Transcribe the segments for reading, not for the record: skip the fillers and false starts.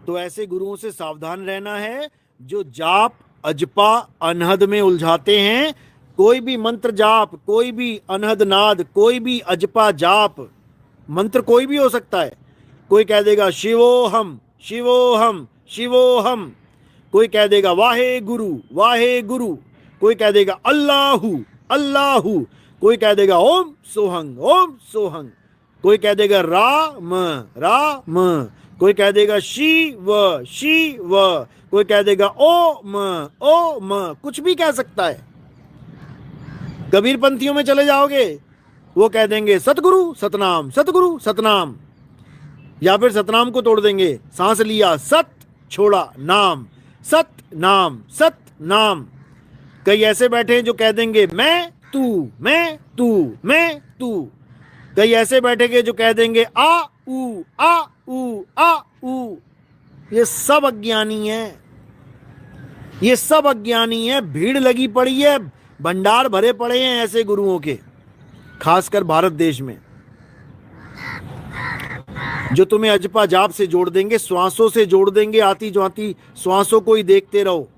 तो ऐसे गुरुओं से सावधान रहना है जो जाप अजपा अनहद में उलझाते हैं। कोई भी मंत्र जाप, कोई भी अनहद नाद, कोई भी अजपा जाप, मंत्र कोई भी हो सकता है। कोई कह देगा शिवोहम शिवोहम शिवोहम, कोई कह देगा वाहे गुरु, कोई कह देगा अल्लाहू अल्लाहू, कोई कह देगा ओम सोहंग, कोई कह देगा राम राम, कोई कह देगा शिव शिव, कोई कह देगा ओम ओम, कुछ भी कह सकता है। कबीर पंथियों में चले जाओगे, वो कह देंगे सतगुरु सतनाम, या फिर सतनाम को तोड़ देंगे, सांस लिया सत, छोड़ा नाम, सत नाम। कई ऐसे बैठे हैं जो कह देंगे मैं तू। कई ऐसे बैठेंगे जो कह देंगे आ ऊ। ये सब अज्ञानी है, भीड़ लगी पड़ी है, भंडार भरे पड़े हैं ऐसे गुरुओं के, खासकर भारत देश में, जो तुम्हें अजपा जाप से जोड़ देंगे, श्वासों से जोड़ देंगे, आती जाती श्वासों को ही देखते रहो।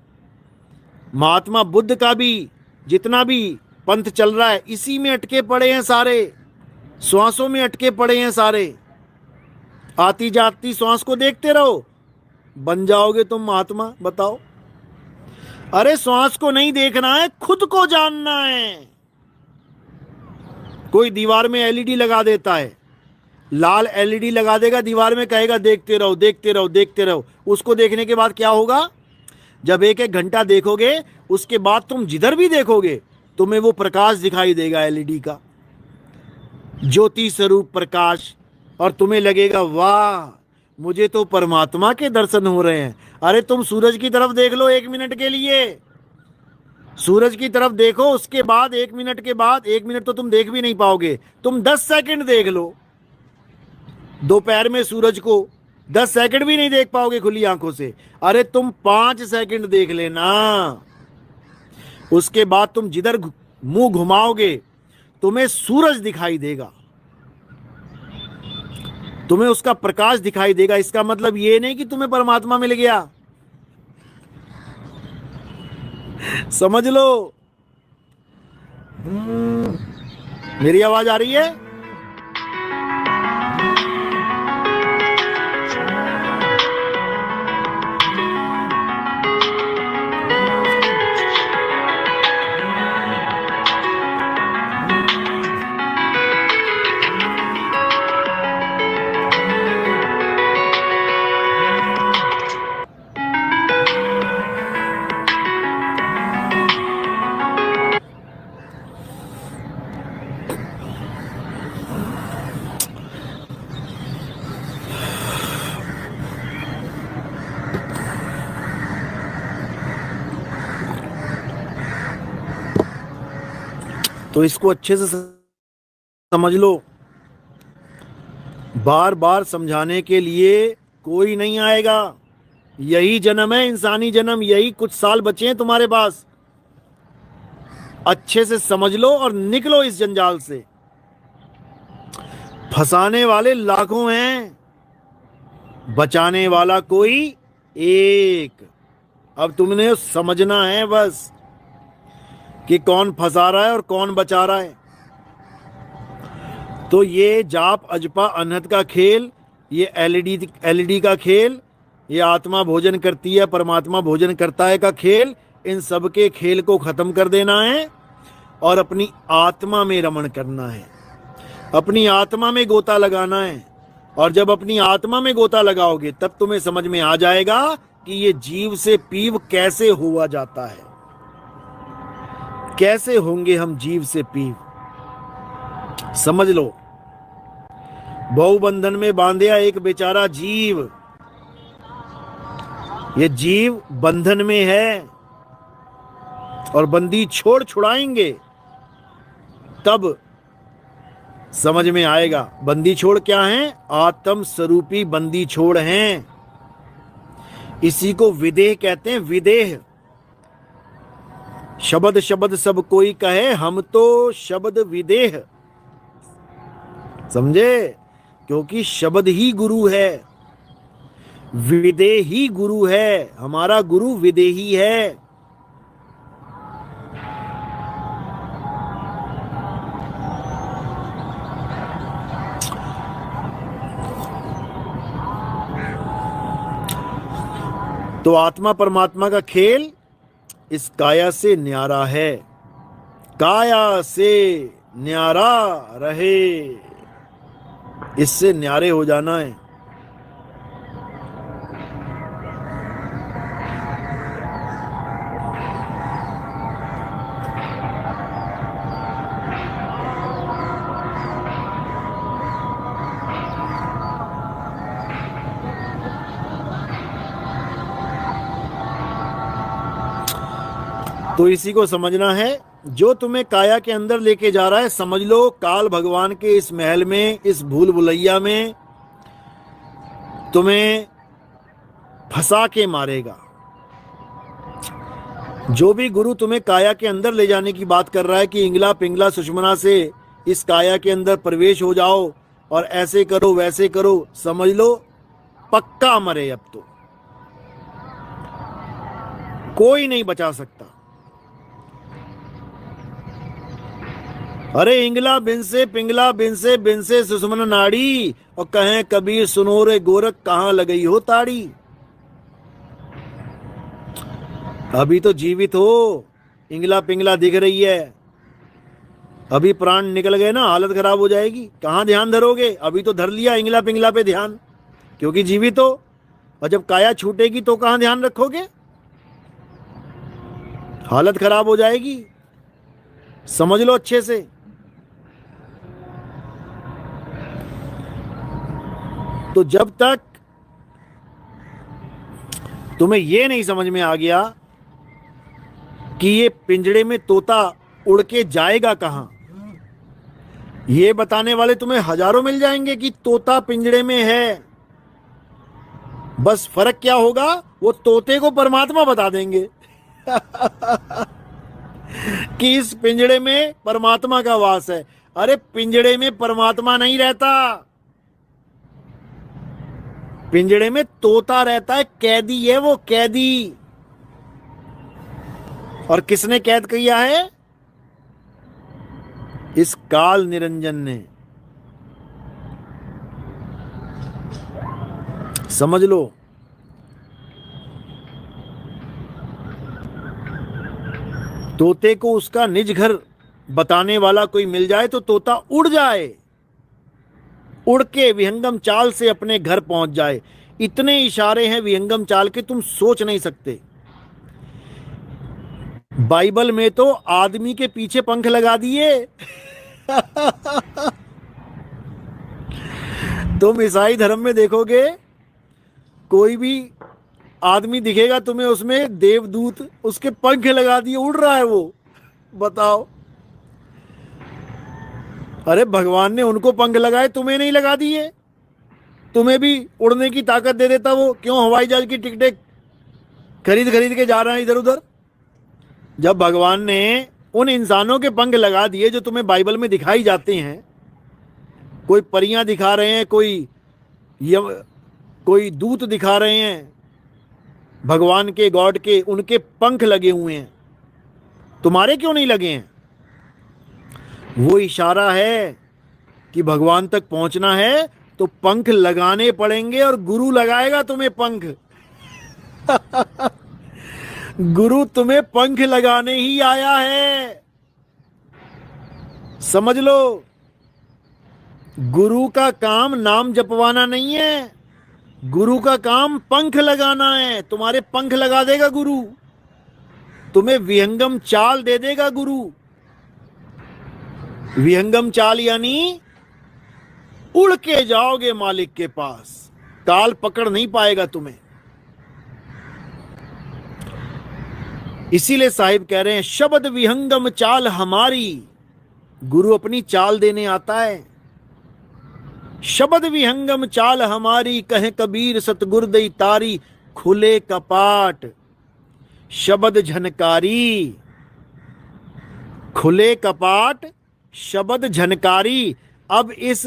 महात्मा बुद्ध का भी जितना भी पंथ चल रहा है, इसी में अटके पड़े हैं सारे, श्वासों में अटके पड़े हैं सारे। आती जाती श्वास को देखते रहो, बन जाओगे तुम महात्मा। बताओ, अरे श्वास को नहीं देखना है, खुद को जानना है। कोई दीवार में एलईडी लगा देता है, लाल एलईडी लगा देगा दीवार में, कहेगा देखते रहो। उसको देखने के बाद क्या होगा? जब एक घंटा देखोगे, उसके बाद तुम जिधर भी देखोगे तुम्हें वो प्रकाश दिखाई देगा, एलईडी का ज्योति स्वरूप प्रकाश, और तुम्हें लगेगा वाह, मुझे तो परमात्मा के दर्शन हो रहे हैं। अरे तुम सूरज की तरफ देख लो 1 मिनट के लिए, सूरज की तरफ देखो, उसके बाद 1 मिनट के बाद, 1 मिनट तो तुम देख भी नहीं पाओगे, तुम 10 सेकंड देख लो। दोपहर में सूरज को 10 सेकंड भी नहीं देख पाओगे खुली आंखों से, अरे तुम 5 सेकंड देख लेना। उसके बाद तुम जिधर मुंह घुमाओगे तुम्हें सूरज दिखाई देगा, तुम्हें उसका प्रकाश दिखाई देगा। इसका मतलब ये नहीं कि तुम्हें परमात्मा मिल गया, समझ लो। मेरी आवाज आ रही है? तो इसको अच्छे से समझ लो। बार बार समझाने के लिए कोई नहीं आएगा। यही जन्म है, इंसानी जन्म, यही कुछ साल बचे हैं तुम्हारे पास। अच्छे से समझ लो और निकलो इस जंजाल से। फंसाने वाले लाखों हैं, बचाने वाला कोई एक। अब तुमने समझना है बस कि कौन फंसा रहा है और कौन बचा रहा है। तो ये जाप अजपा अनहद का खेल, ये एलईडी का खेल, ये आत्मा भोजन करती है परमात्मा भोजन करता है का खेल, इन सब के खेल को खत्म कर देना है और अपनी आत्मा में रमण करना है, अपनी आत्मा में गोता लगाना है। और जब अपनी आत्मा में गोता लगाओगे तब तुम्हें समझ में आ जाएगा कि ये जीव से पीव कैसे हुआ जाता है, कैसे होंगे हम जीव से पीव। समझ लो, बहुबंधन में बांधिया एक बेचारा जीव, ये जीव बंधन में है और बंदी छोड़ छुड़ाएंगे तब समझ में आएगा। बंदी छोड़ क्या है? आत्म स्वरूपी बंदी छोड़ हैं। इसी को विदेह कहते हैं, विदेह। शब्द शब्द सब कोई कहे, हम तो शब्द विदेह। समझे? क्योंकि शब्द ही गुरु है। विदेही गुरु है, हमारा गुरु विदेही है। तो आत्मा परमात्मा का खेल इस काया से न्यारा है। काया से न्यारा रहे, इससे न्यारे हो जाना है। तो इसी को समझना है। जो तुम्हें काया के अंदर लेके जा रहा है, समझ लो काल भगवान के इस महल में, इस भूल भुलैया में तुम्हें फंसा के मारेगा। जो भी गुरु तुम्हें काया के अंदर ले जाने की बात कर रहा है कि इंगला पिंगला सुषमना से इस काया के अंदर प्रवेश हो जाओ और ऐसे करो वैसे करो, समझ लो पक्का मरे। अब तो कोई नहीं बचा सकता। अरे इंगला बिन से पिंगला बिन से सुषमन नाड़ी, और कहें कबीर सुनो रे गोरख कहां लगई हो ताड़ी। अभी तो जीवित हो, इंगला पिंगला दिख रही है, अभी प्राण निकल गए ना हालत खराब हो जाएगी। कहां ध्यान धरोगे? अभी तो धर लिया इंगला पिंगला पे ध्यान, क्योंकि जीवित हो। और जब काया छूटेगी तो कहां ध्यान रखोगे? हालत खराब हो जाएगी। समझ लो अच्छे से। तो जब तक तुम्हें यह नहीं समझ में आ गया कि ये पिंजड़े में तोता उड़ के जाएगा कहां, ये बताने वाले तुम्हें हजारों मिल जाएंगे कि तोता पिंजड़े में है। बस फर्क क्या होगा, वो तोते को परमात्मा बता देंगे कि इस पिंजड़े में परमात्मा का वास है। अरे पिंजड़े में परमात्मा नहीं रहता, पिंजड़े में तोता रहता है। कैदी है वो, कैदी। और किसने कैद किया है? इस काल निरंजन ने। समझ लो। तोते को उसका निज घर बताने वाला कोई मिल जाए तो तोता उड़ जाए, उड़ के विहंगम चाल से अपने घर पहुंच जाए। इतने इशारे हैं विहंगम चाल के, तुम सोच नहीं सकते। बाइबल में तो आदमी के पीछे पंख लगा दिए तुम ईसाई धर्म में देखोगे, कोई भी आदमी दिखेगा तुम्हें, उसमें देवदूत उसके पंख लगा दिए, उड़ रहा है वो। बताओ। अरे भगवान ने उनको पंख लगाए, तुम्हें नहीं लगा दिए? तुम्हें भी उड़ने की ताकत दे देता वो, क्यों हवाई जहाज की टिकटें खरीद खरीद के जा रहे हैं इधर उधर? जब भगवान ने उन इंसानों के पंख लगा दिए जो तुम्हें बाइबल में दिखाई जाते हैं, कोई परियां दिखा रहे हैं, कोई दूत दिखा रहे हैं भगवान के, गॉड के, उनके पंख लगे हुए हैं, तुम्हारे क्यों नहीं लगे हैं? वो इशारा है कि भगवान तक पहुंचना है तो पंख लगाने पड़ेंगे, और गुरु लगाएगा तुम्हें पंख गुरु तुम्हें पंख लगाने ही आया है, समझ लो। गुरु का काम नाम जपवाना नहीं है, गुरु का काम पंख लगाना है। तुम्हारे पंख लगा देगा गुरु, तुम्हें विहंगम चाल दे देगा गुरु। विहंगम चाल यानी उड़ के जाओगे मालिक के पास, काल पकड़ नहीं पाएगा तुम्हें। इसीलिए साहिब कह रहे हैं, शब्द विहंगम चाल हमारी। गुरु अपनी चाल देने आता है। शब्द विहंगम चाल हमारी, कहे कबीर सतगुर दई तारी। खुले कपाट शब्द झनकारी, खुले कपाट शब्द झनकारी। अब इस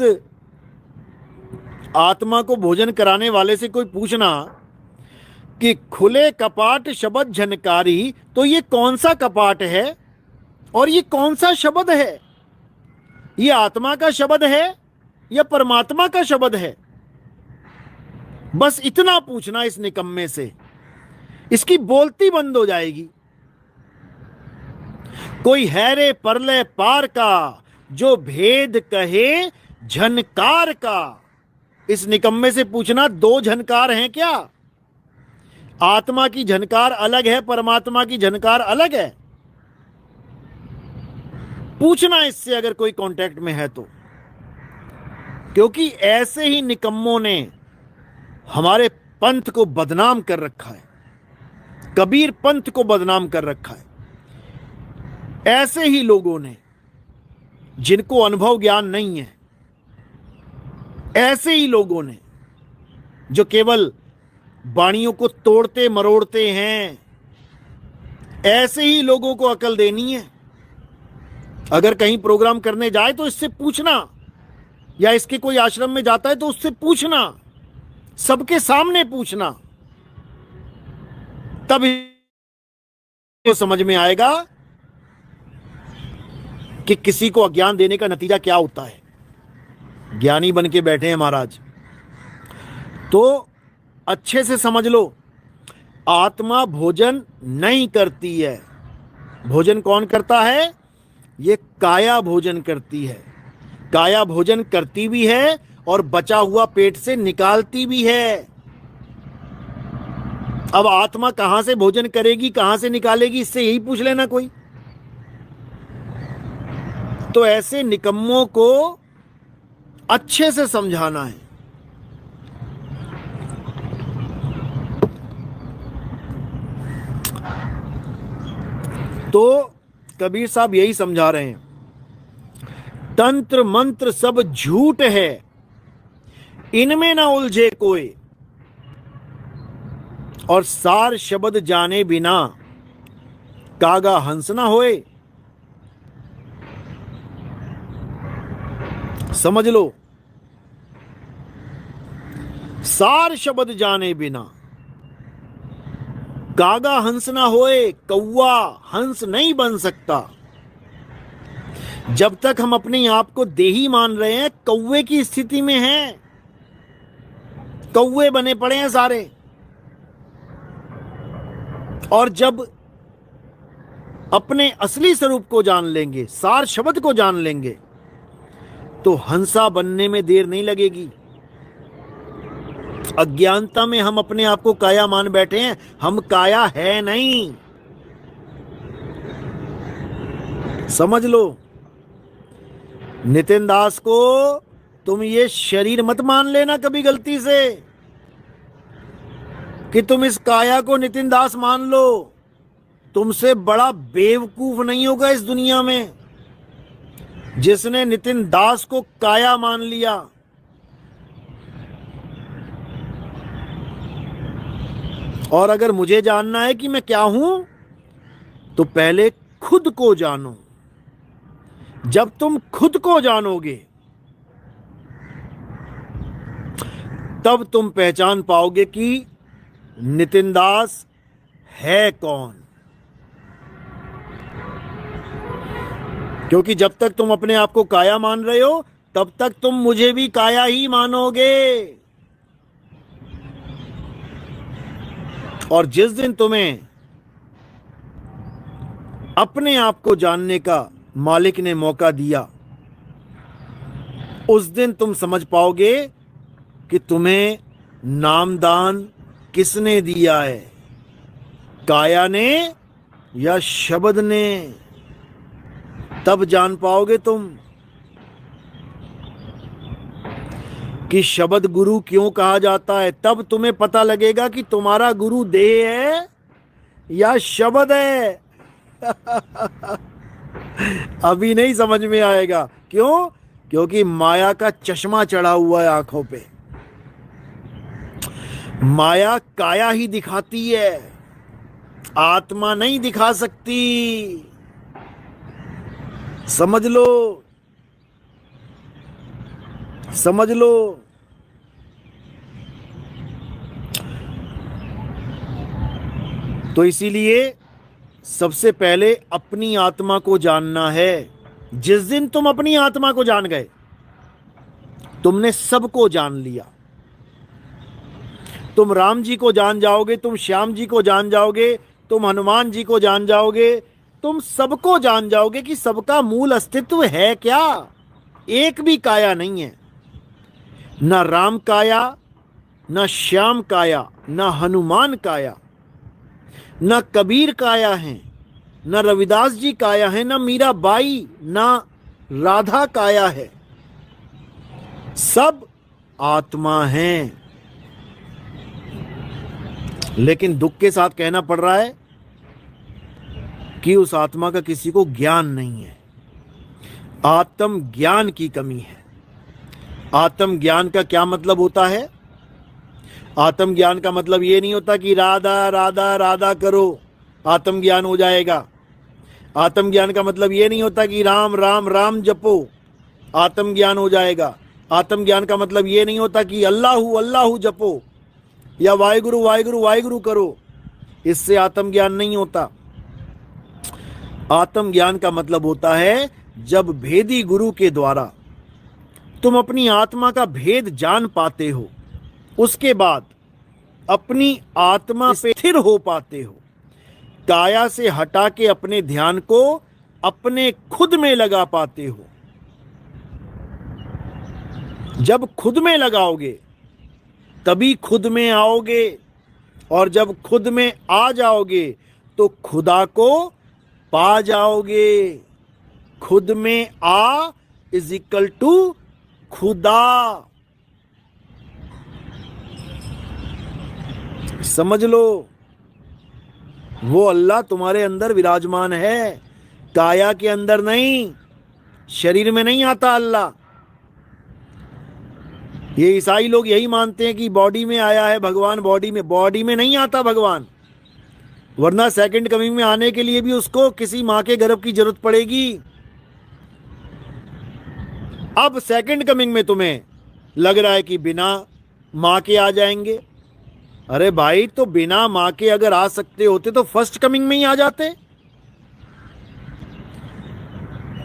आत्मा को भोजन कराने वाले से कोई पूछना कि खुले कपाट शब्द झनकारी, तो ये कौन सा कपाट है और ये कौन सा शब्द है? ये आत्मा का शब्द है या परमात्मा का शब्द है? बस इतना पूछना इस निकम्मे से, इसकी बोलती बंद हो जाएगी। कोई है रे परले पार का, जो भेद कहे झनकार का। इस निकम्मे से पूछना, दो झनकार हैं क्या? आत्मा की झनकार अलग है, परमात्मा की झनकार अलग है। पूछना इससे अगर कोई कांटेक्ट में है तो, क्योंकि ऐसे ही निकम्मों ने हमारे पंथ को बदनाम कर रखा है, कबीर पंथ को बदनाम कर रखा है। ऐसे ही लोगों ने, जिनको अनुभव ज्ञान नहीं है, ऐसे ही लोगों ने जो केवल वाणियों को तोड़ते मरोड़ते हैं, ऐसे ही लोगों को अकल देनी है। अगर कहीं प्रोग्राम करने जाए तो इससे पूछना, या इसके कोई आश्रम में जाता है तो उससे पूछना, सबके सामने पूछना, तब तो समझ में आएगा कि किसी को अज्ञान देने का नतीजा क्या होता है। ज्ञानी बन के बैठे हैं महाराज, तो अच्छे से समझ लो, आत्मा भोजन नहीं करती है। भोजन कौन करता है? ये काया भोजन करती है। काया भोजन करती भी है और बचा हुआ पेट से निकालती भी है। अब आत्मा कहां से भोजन करेगी, कहां से निकालेगी, इससे यही पूछ लेना कोई। तो ऐसे निकम्मों को अच्छे से समझाना है। तो कबीर साहब यही समझा रहे हैं, तंत्र मंत्र सब झूठ है, इनमें ना उलझे कोई, और सार शब्द जाने बिना कागा हंस ना होए। समझ लो, सार शब्द जाने बिना कागा हंस ना होए। कौवा हंस नहीं बन सकता। जब तक हम अपने आप को देही मान रहे हैं, कौवे की स्थिति में हैं, कौवे बने पड़े हैं सारे। और जब अपने असली स्वरूप को जान लेंगे, सार शब्द को जान लेंगे, तो हंसा बनने में देर नहीं लगेगी। अज्ञानता में हम अपने आप को काया मान बैठे हैं, हम काया है नहीं। समझ लो, नितिन दास को तुम ये शरीर मत मान लेना कभी गलती से, कि तुम इस काया को नितिन दास मान लो। तुमसे बड़ा बेवकूफ नहीं होगा इस दुनिया में जिसने नितिन दास को काया मान लिया। और अगर मुझे जानना है कि मैं क्या हूं, तो पहले खुद को जानो। जब तुम खुद को जानोगे, तब तुम पहचान पाओगे कि नितिन दास है कौन। क्योंकि जब तक तुम अपने आप को काया मान रहे हो, तब तक तुम मुझे भी काया ही मानोगे। और जिस दिन तुम्हें अपने आप को जानने का मालिक ने मौका दिया, उस दिन तुम समझ पाओगे कि तुम्हें नामदान किसने दिया है, काया ने या शब्द ने। तब जान पाओगे तुम कि शब्द गुरु क्यों कहा जाता है। तब तुम्हें पता लगेगा कि तुम्हारा गुरु देह है या शब्द है। अभी नहीं समझ में आएगा। क्यों? क्योंकि माया का चश्मा चढ़ा हुआ है आंखों पे। माया काया ही दिखाती है, आत्मा नहीं दिखा सकती। समझ लो, समझ लो। तो इसीलिए सबसे पहले अपनी आत्मा को जानना है। जिस दिन तुम अपनी आत्मा को जान गए, तुमने सबको जान लिया। तुम राम जी को जान जाओगे, तुम श्याम जी को जान जाओगे, तुम हनुमान जी को जान जाओगे, तुम सबको जान जाओगे कि सबका मूल अस्तित्व है क्या। एक भी काया नहीं है, न राम काया, न श्याम काया, न हनुमान काया, न कबीर काया है, न रविदास जी काया है, न मीराबाई, न राधा काया है। सब आत्मा हैं। लेकिन दुख के साथ कहना पड़ रहा है कि उस आत्मा का किसी को ज्ञान नहीं है। आत्म ज्ञान की कमी है। आत्म ज्ञान का क्या मतलब होता है? आत्म ज्ञान का मतलब ये नहीं होता कि राधा राधा राधा करो, आत्म ज्ञान हो जाएगा। आत्म ज्ञान का मतलब ये नहीं होता कि राम राम राम जपो, आत्म ज्ञान हो जाएगा। आत्म ज्ञान का मतलब ये नहीं होता कि अल्लाहू अल्लाहू जपो या वाहिगुरु वाहिगुरु वाहिगुरु करो, इससे आत्म ज्ञान नहीं होता। आत्म ज्ञान का मतलब होता है जब भेदी गुरु के द्वारा तुम अपनी आत्मा का भेद जान पाते हो, उसके बाद अपनी आत्मा पे स्थिर हो पाते हो, काया से हटा के अपने ध्यान को अपने खुद में लगा पाते हो। जब खुद में लगाओगे तभी खुद में आओगे, और जब खुद में आ जाओगे तो खुदा को पा जाओगे। खुद में आ इज इक्वल टू खुदा। समझ लो, वो अल्लाह तुम्हारे अंदर विराजमान है, काया के अंदर नहीं, शरीर में नहीं आता अल्लाह। ये ईसाई लोग यही मानते हैं कि बॉडी में आया है भगवान, बॉडी में नहीं आता भगवान, वरना सेकंड कमिंग में आने के लिए भी उसको किसी मां के गर्भ की जरूरत पड़ेगी। अब सेकंड कमिंग में तुम्हें लग रहा है कि बिना मां के आ जाएंगे। अरे भाई, तो बिना मां के अगर आ सकते होते तो फर्स्ट कमिंग में ही आ जाते।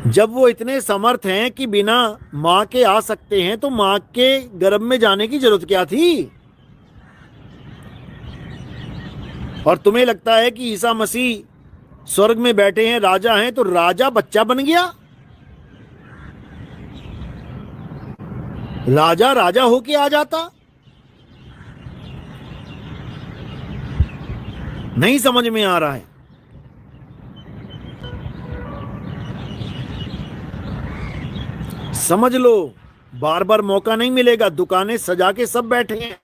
जब वो इतने समर्थ हैं कि बिना मां के आ सकते हैं, तो मां के गर्भ में जाने की जरूरत क्या थी? और तुम्हें लगता है कि ईसा मसीह स्वर्ग में बैठे हैं, राजा हैं, तो राजा बच्चा बन गया? राजा राजा होके आ जाता? नहीं समझ में आ रहा है। समझ लो, बार बार मौका नहीं मिलेगा। दुकानें सजा के सब बैठे हैं,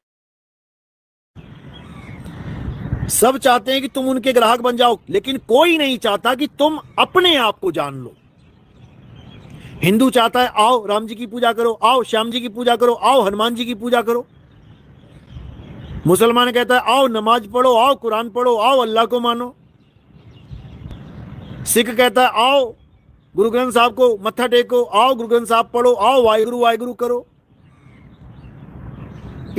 सब चाहते हैं कि तुम उनके ग्राहक बन जाओ, लेकिन कोई नहीं चाहता कि तुम अपने आप को जान लो। हिंदू चाहता है आओ राम जी की पूजा करो, आओ श्याम जी की पूजा करो, आओ हनुमान जी की पूजा करो। मुसलमान कहता है आओ नमाज पढ़ो, आओ कुरान पढ़ो, आओ अल्लाह को मानो। सिख कहता है आओ गुरु ग्रंथ साहब को मत्था टेको, आओ गुरु ग्रंथ साहब पढ़ो, आओ वाहिगुरु वाहिगुरु करो।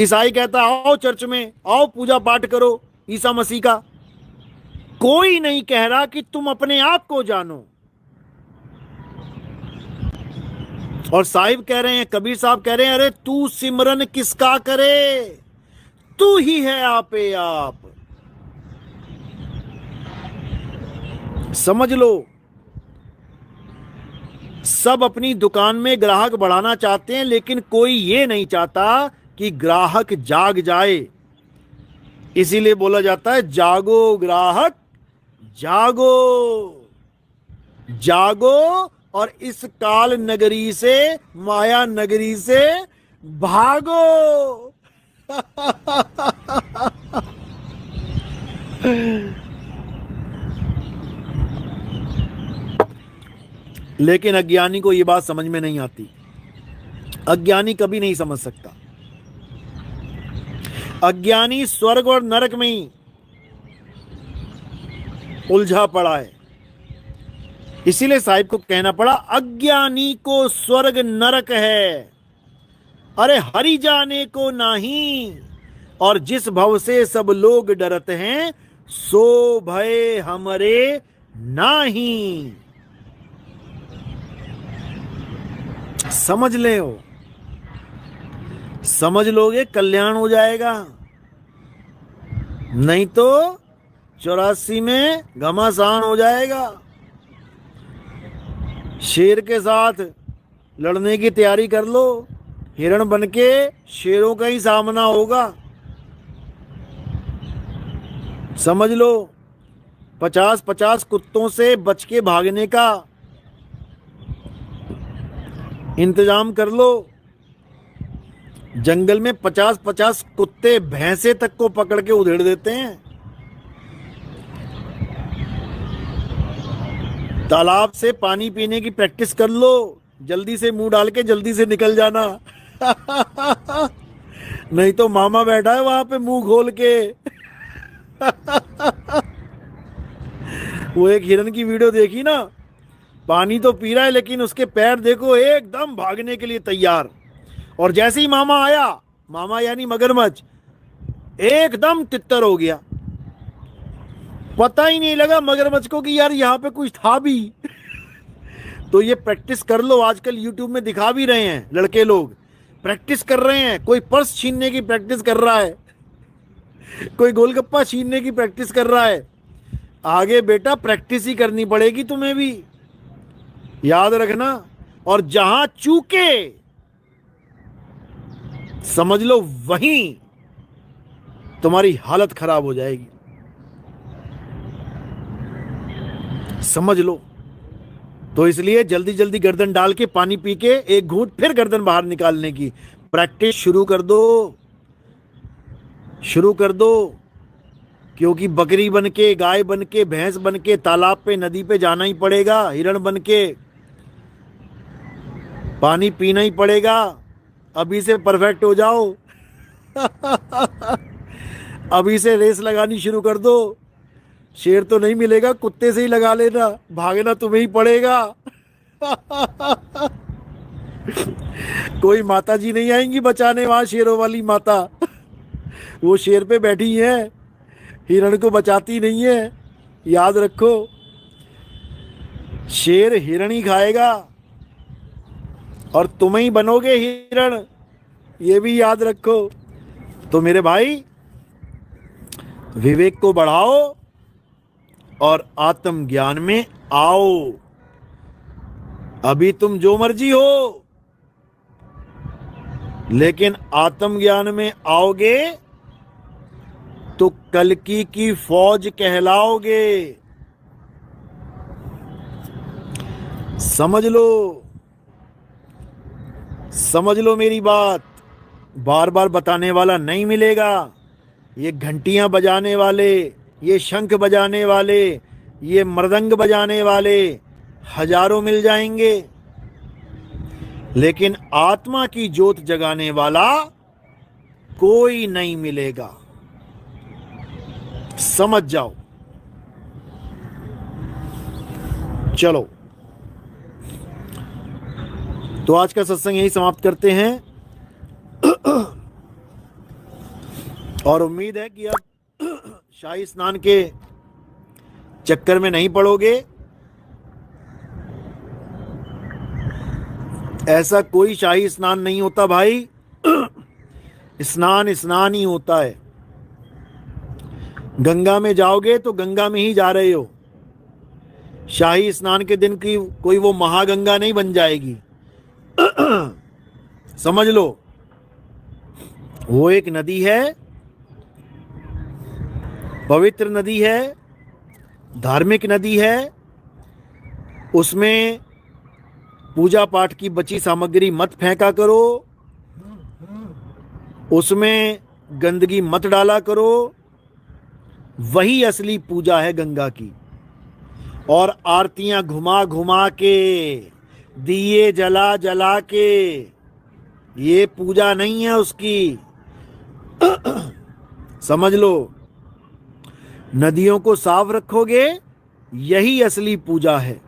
ईसाई कहता है आओ चर्च में, आओ पूजा पाठ करो ईसा मसीह का। कोई नहीं कह रहा कि तुम अपने आप को जानो। और साहिब कह रहे हैं, कबीर साहब कह रहे हैं, अरे तू सिमरन किसका करे, तू ही है आपे आप। समझ लो, सब अपनी दुकान में ग्राहक बढ़ाना चाहते हैं, लेकिन कोई ये नहीं चाहता कि ग्राहक जाग जाए। इसीलिए बोला जाता है जागो ग्राहक जागो, जागो और इस काल नगरी से, माया नगरी से भागो। लेकिन अज्ञानी को यह बात समझ में नहीं आती। अज्ञानी कभी नहीं समझ सकता। अज्ञानी स्वर्ग और नरक में ही उलझा पड़ा है। इसीलिए साहिब को कहना पड़ा, अज्ञानी को स्वर्ग नरक है, अरे हरि जाने को नहीं। और जिस भव से सब लोग डरते हैं, सो भय हमरे नाही। समझ ले हो, समझ लोगे कल्याण हो जाएगा, नहीं तो 84 में घमासान हो जाएगा। शेर के साथ लड़ने की तैयारी कर लो, हिरण बनके शेरों का ही सामना होगा। समझ लो, 50-50 कुत्तों से बच के भागने का इंतजाम कर लो। जंगल में 50-50 कुत्ते भैंसे तक को पकड़ के उधेड़ देते हैं। तालाब से पानी पीने की प्रैक्टिस कर लो, जल्दी से मुंह डाल के जल्दी से निकल जाना। नहीं तो मामा बैठा है वहां पे मुंह खोल के। वो एक हिरन की वीडियो देखी ना, पानी तो पी रहा है लेकिन उसके पैर देखो एकदम भागने के लिए तैयार। और जैसे ही मामा आया, मामा यानी मगरमच्छ, एकदम तितर हो गया। पता ही नहीं लगा मगरमच्छ को कि यार यहाँ पे कुछ था भी। तो ये प्रैक्टिस कर लो, आजकल यूट्यूब में दिखा भी रहे हैं लड़के लोग, प्रैक्टिस कर रहे हैं। कोई पर्स छीनने की प्रैक्टिस कर रहा है, कोई गोलगप्पा छीनने की प्रैक्टिस कर रहा है। आगे बेटा प्रैक्टिस ही करनी पड़ेगी तुम्हें भी, याद रखना। और जहां चूके समझ लो वहीं तुम्हारी हालत खराब हो जाएगी, समझ लो। तो इसलिए जल्दी जल्दी गर्दन डाल के पानी पी के एक घूंट फिर गर्दन बाहर निकालने की प्रैक्टिस शुरू कर दो, शुरू कर दो। क्योंकि बकरी बन के, गाय बन के, भैंस बन के तालाब पे, नदी पे जाना ही पड़ेगा। हिरण बन के पानी पीना ही पड़ेगा। अभी से परफेक्ट हो जाओ। अभी से रेस लगानी शुरू कर दो। शेर तो नहीं मिलेगा, कुत्ते से ही लगा लेना, भागना तुम्हें ही पड़ेगा। कोई माता जी नहीं आएंगी बचाने, वहां शेरों वाली माता, वो शेर पे बैठी है, हिरण को बचाती नहीं है। याद रखो, शेर हिरण ही खाएगा और तुम ही बनोगे हिरण, ये भी याद रखो। तो मेरे भाई, विवेक को बढ़ाओ और आत्म ज्ञान में आओ। अभी तुम जो मर्जी हो, लेकिन आत्म ज्ञान में आओगे तो कल्कि की फौज कहलाओगे। समझ लो, समझ लो मेरी बात। बार बार बताने वाला नहीं मिलेगा। ये घंटियां बजाने वाले, ये शंख बजाने वाले, ये मृदंग बजाने वाले हजारों मिल जाएंगे, लेकिन आत्मा की ज्योत जगाने वाला कोई नहीं मिलेगा। समझ जाओ। चलो, तो आज का सत्संग यही समाप्त करते हैं। और उम्मीद है कि अब शाही स्नान के चक्कर में नहीं पड़ोगे। ऐसा कोई शाही स्नान नहीं होता भाई। स्नान स्नान ही होता है। गंगा में जाओगे तो गंगा में ही जा रहे हो। शाही स्नान के दिन की कोई वो महागंगा नहीं बन जाएगी। समझ लो, वो एक नदी है, पवित्र नदी है, धार्मिक नदी है। उसमें पूजा पाठ की बची सामग्री मत फेंका करो, उसमें गंदगी मत डाला करो। वही असली पूजा है गंगा की। और आरतियां घुमा घुमा के, दिए जला जला के, ये पूजा नहीं है उसकी। समझ लो, नदियों को साफ रखोगे, यही असली पूजा है।